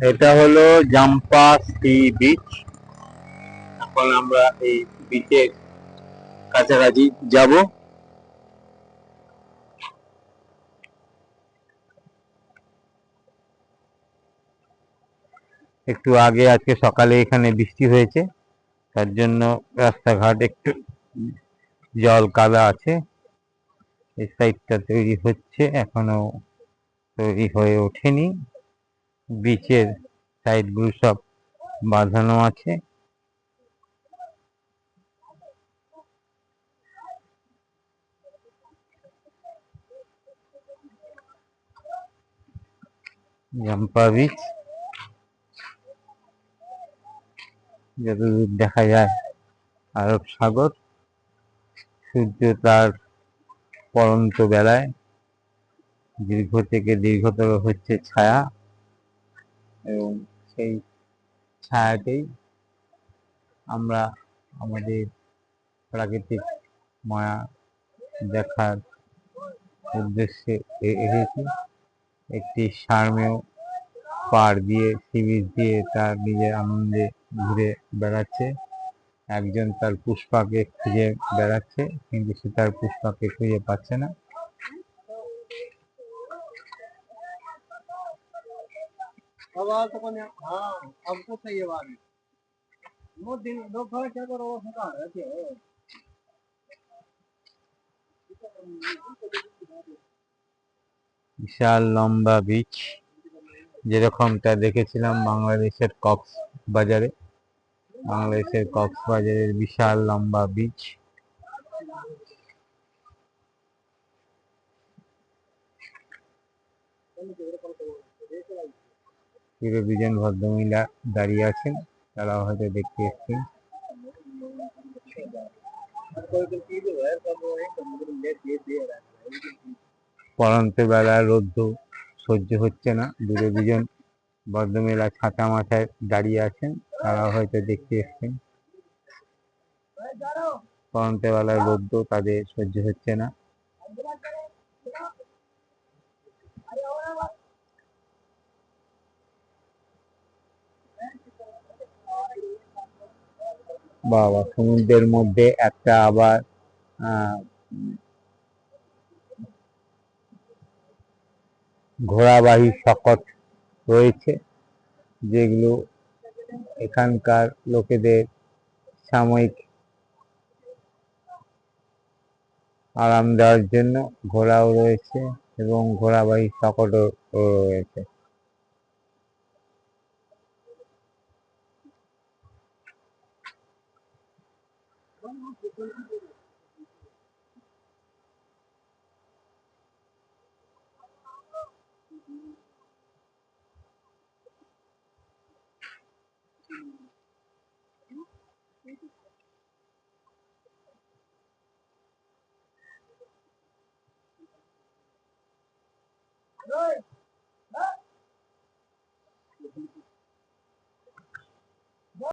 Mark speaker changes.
Speaker 1: এটা হলো Zampa sea beach. এখন আমরা এই বিচের কাছাকাছি যাব। একটু আগে আজকে সকালে এখানে বৃষ্টি হয়েছে, তার জন্য রাস্তাঘাট একটু জল কাদা আছে। এই সাইডটা তৈরি হচ্ছে, এখনো তৈরি হয়ে ওঠেনি। বিচের সাইডগুলো সব বাঁধানো আছে। জাম্পা বিচ, যতদূর দেখা যায় আরব সাগর। সূর্য তার পড়ন্ত বেলায় দীর্ঘ থেকে দীর্ঘতর হচ্ছে ছায়া, এবং সেই ছায়াতেই আমরা আমাদের প্রাকৃতিক মায়া দেখার উদ্দেশ্যে এসেছি। একটি সার্মেয় পাড় দিয়ে, সি বিচ দিয়ে তার নিজের আনন্দে ঘুরে বেড়াচ্ছে। একজন তার পুষ্পাকে খুঁজে বেড়াচ্ছে, কিন্তু সে তার পুষ্পাকে খুঁজে পাচ্ছে না। বিশাল লম্বা বিচ, যেরকমটা দেখেছিলাম বাংলাদেশের কক্সবাজারে। বাংলাদেশের কক্সবাজারের বিশাল লম্বা বিচ। পুরো দুজন ভদ্রমহিলা দাঁড়িয়ে আছেন, তারা হয়তো দেখতে এসছেন। পড়ন্ত বেলা রোদ্দু সহ্য হচ্ছে না, দূরে দুজন ভদ্রমহিলা ছাতা মাথায় দাঁড়িয়ে আছেন, তারা হয়তো দেখতে এসছেন। পড়ন্ত বেলার রোদ্দু তাদের সহ্য হচ্ছে না। বাবা, সমুদ্রের মধ্যে একটা আবার ঘোড়াবাহী শকট রয়েছে, যেগুলো এখানকার লোকেদের সাময়িক আরাম দেওয়ার জন্য। ঘোড়াও রয়েছে এবং ঘোড়াবাহী শকটও রয়েছে।